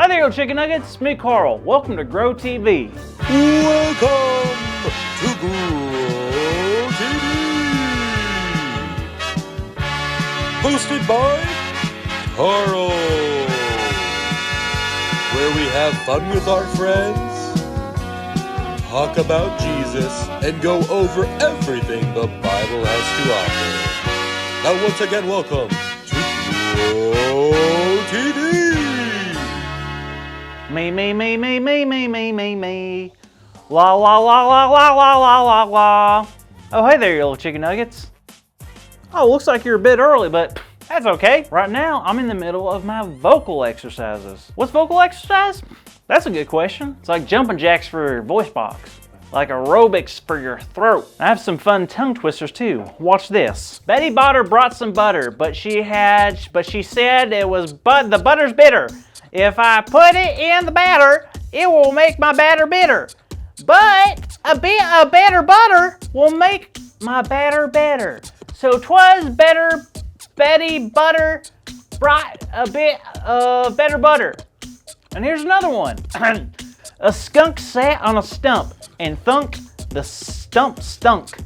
there, you chicken nuggets. It's me, Carl. Welcome to Grow TV. Welcome to Grow TV. Hosted by Carl. Where we have fun with our friends, talk about Jesus, and go over everything the Bible has to offer. Now once again, welcome to Grow TV. Me. La la la la la la la la la. Oh, hey there, you little chicken nuggets. Oh, looks like you're a bit early, but that's okay. Right now, I'm in the middle of my vocal exercises. What's vocal exercise? That's a good question. It's like jumping jacks for your voice box. Like aerobics for your throat. I have some fun tongue twisters too. Watch this. Betty Botter brought some butter, but she said it was the butter's bitter. If I put it in the batter, it will make my batter bitter. But a better butter will make my batter better. So 'twas better Betty Butter brought a bit of better butter. And here's another one. A skunk sat on a stump and thunk the stump stunk.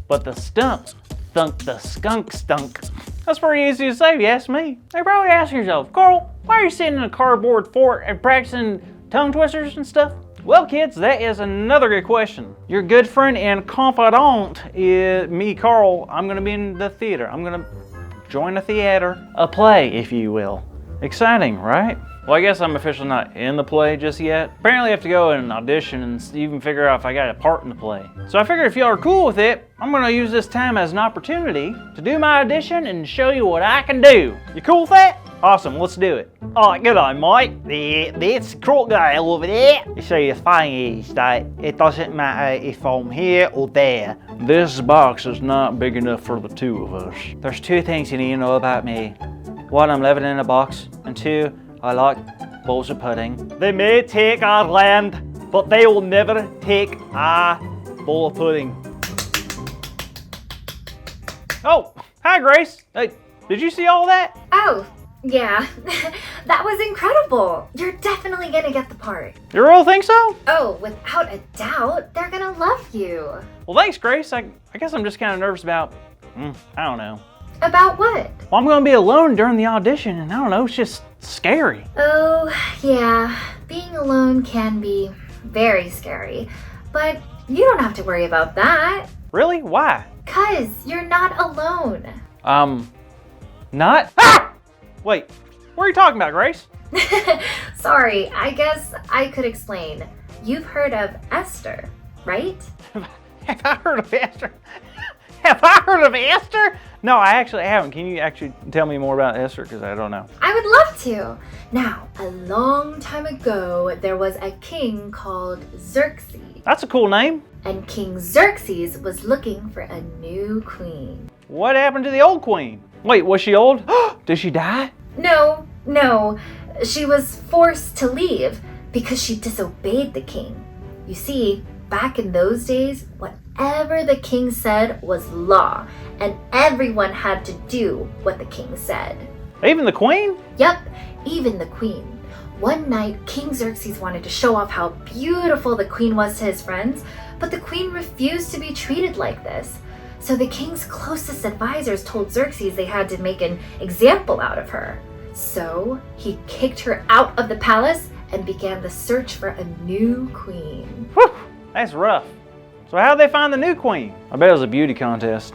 But the stump thunk the skunk stunk. That's pretty easy to say if you ask me. Hey, probably ask yourself, Carl, why are you sitting in a cardboard fort and practicing tongue twisters and stuff? Well, kids, that is another good question. Your good friend and confidant is me, Carl. I'm gonna be in the theater. I'm gonna join a theater, a play, if you will. Exciting, right? Well, I guess I'm officially not in the play just yet. Apparently I have to go and audition and even figure out if I got a part in the play. So I figured if y'all are cool with it, I'm gonna use this time as an opportunity to do my audition and show you what I can do. You cool with that? Awesome, let's do it. Alright, good on, mate. This crocodile over there. You see, the thing is that it doesn't matter if I'm here or there. This box is not big enough for the two of us. There's two things you need to know about me. One, I'm living in a box, and two, I like bowls of pudding. They may take our land, but they will never take our bowl of pudding. Oh, hi Grace. Hey, did you see all that? Oh, yeah. That was incredible. You're definitely gonna get the part. You really think so? Oh, without a doubt, they're gonna love you. Well, thanks Grace. I guess I'm just kind of nervous about, I don't know. About what? Well, I'm gonna be alone during the audition, and I don't know, it's just scary. Oh, yeah. Being alone can be very scary, but you don't have to worry about that. Really? Why? 'Cause you're not alone. Not? Ah! Wait, what are you talking about, Grace? Sorry, I guess I could explain. You've heard of Esther, right? Have I heard of Esther? Have I heard of Esther? No, I actually haven't. Can you actually tell me more about Esther? Because I don't know. I would love to. Now, a long time ago, there was a king called Xerxes. That's a cool name. And King Xerxes was looking for a new queen. What happened to the old queen? Wait, was she old? Did she die? No. She was forced to leave because she disobeyed the king. You see, back in those days, whatever the king said was law, and everyone had to do what the king said. Even the queen? Yep, even the queen. One night, King Xerxes wanted to show off how beautiful the queen was to his friends, but the queen refused to be treated like this. So the king's closest advisors told Xerxes they had to make an example out of her. So he kicked her out of the palace and began the search for a new queen. Whew, that's rough. So how'd they find the new queen? I bet it was a beauty contest.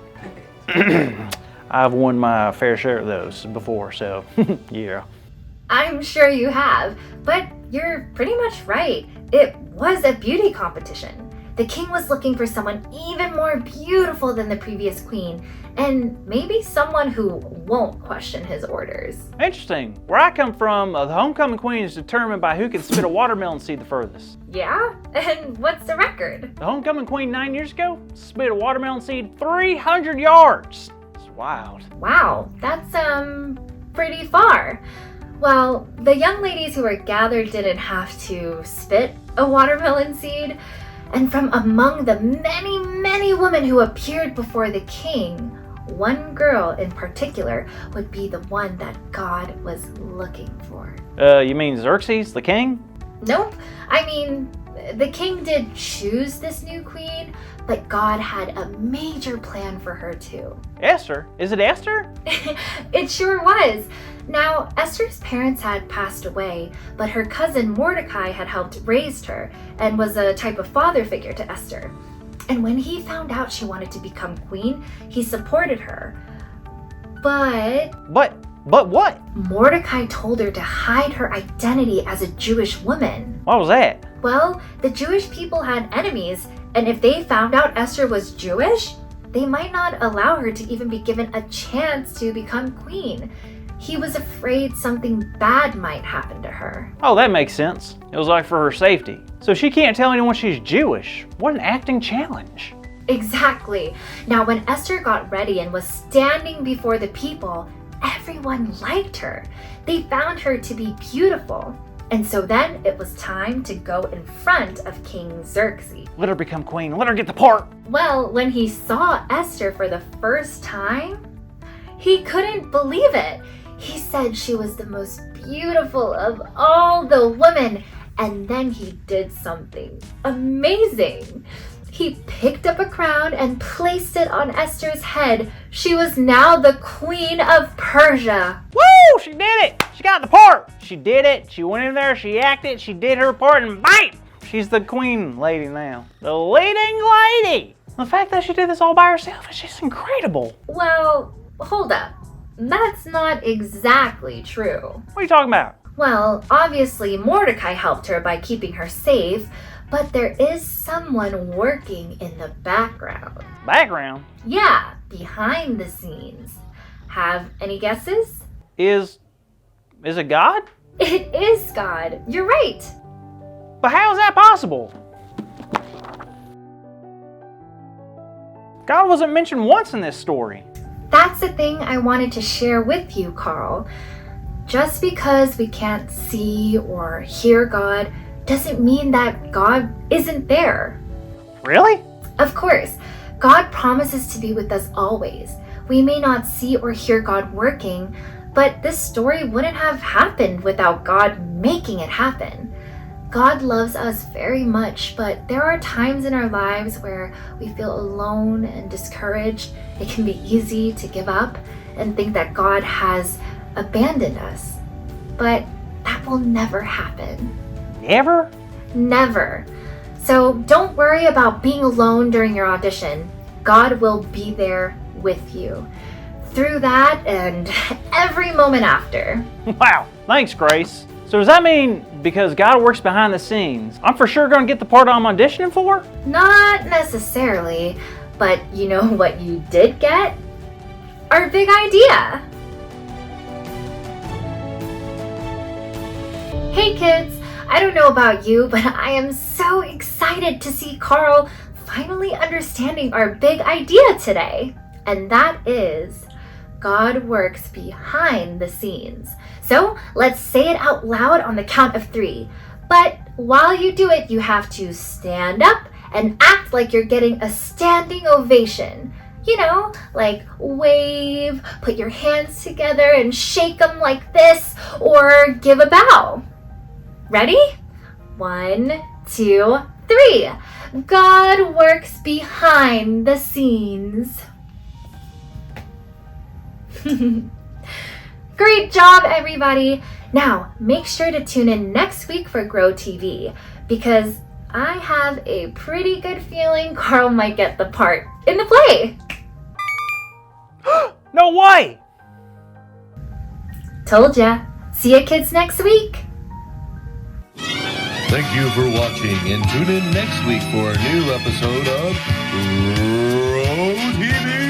I've won my fair share of those before, so yeah. I'm sure you have, but you're pretty much right. It was a beauty competition. The king was looking for someone even more beautiful than the previous queen, and maybe someone who won't question his orders. Interesting. Where I come from, the homecoming queen is determined by who can spit a watermelon seed the furthest. Yeah? And what's the record? The homecoming queen 9 years ago spit a watermelon seed 300 yards. It's wild. Wow, that's pretty far. Well, the young ladies who were gathered didn't have to spit a watermelon seed. And from among the many, many women who appeared before the king, one girl in particular would be the one that God was looking for. You mean Xerxes, the king? Nope. I mean, the king did choose this new queen, but God had a major plan for her too. Esther? Is it Esther? It sure was. Now, Esther's parents had passed away, but her cousin Mordecai had helped raise her and was a type of father figure to Esther. And when he found out she wanted to become queen, he supported her. But what? Mordecai told her to hide her identity as a Jewish woman. What was that? Well, the Jewish people had enemies, and if they found out Esther was Jewish, they might not allow her to even be given a chance to become queen. He was afraid something bad might happen to her. Oh, that makes sense. It was like for her safety. So she can't tell anyone she's Jewish. What an acting challenge. Exactly. Now, when Esther got ready and was standing before the people, everyone liked her. They found her to be beautiful. And so then it was time to go in front of King Xerxes. Let her become queen. Let her get the part. Well, when he saw Esther for the first time, he couldn't believe it. He said she was the most beautiful of all the women. And then he did something amazing. He picked up a crown and placed it on Esther's head. She was now the Queen of Persia. Woo! She did it! She got the part! She did it. She went in there, she acted, she did her part, and bam! She's the queen lady now. The leading lady! The fact that she did this all by herself is just incredible. Well, hold up. That's not exactly true. What are you talking about? Well, obviously Mordecai helped her by keeping her safe, but there is someone working in the background. Background? Yeah, behind the scenes. Have any guesses? Is it God? It is God. You're right. But how is that possible? God wasn't mentioned once in this story. That's the thing I wanted to share with you, Carl. Just because we can't see or hear God doesn't mean that God isn't there. Really? Of course, God promises to be with us always. We may not see or hear God working, but this story wouldn't have happened without God making it happen. God loves us very much, but there are times in our lives where we feel alone and discouraged. It can be easy to give up and think that God has abandoned us. But that will never happen. Never? Never. So don't worry about being alone during your audition. God will be there with you through that and every moment after. Wow, thanks, Grace. So does that mean because God works behind the scenes, I'm for sure going to get the part I'm auditioning for? Not necessarily, but you know what you did get? Our big idea. Hey kids, I don't know about you, but I am so excited to see Carl finally understanding our big idea today. And that is, God works behind the scenes. So let's say it out loud on the count of 3. But while you do it, you have to stand up and act like you're getting a standing ovation. You know, like wave, put your hands together and shake them like this, or give a bow. Ready? 1, 2, 3. God works behind the scenes. Great job, everybody! Now, make sure to tune in next week for Grow TV, because I have a pretty good feeling Carl might get the part in the play. No way! Told ya. See ya, kids, next week. Thank you for watching, and tune in next week for a new episode of Grow TV.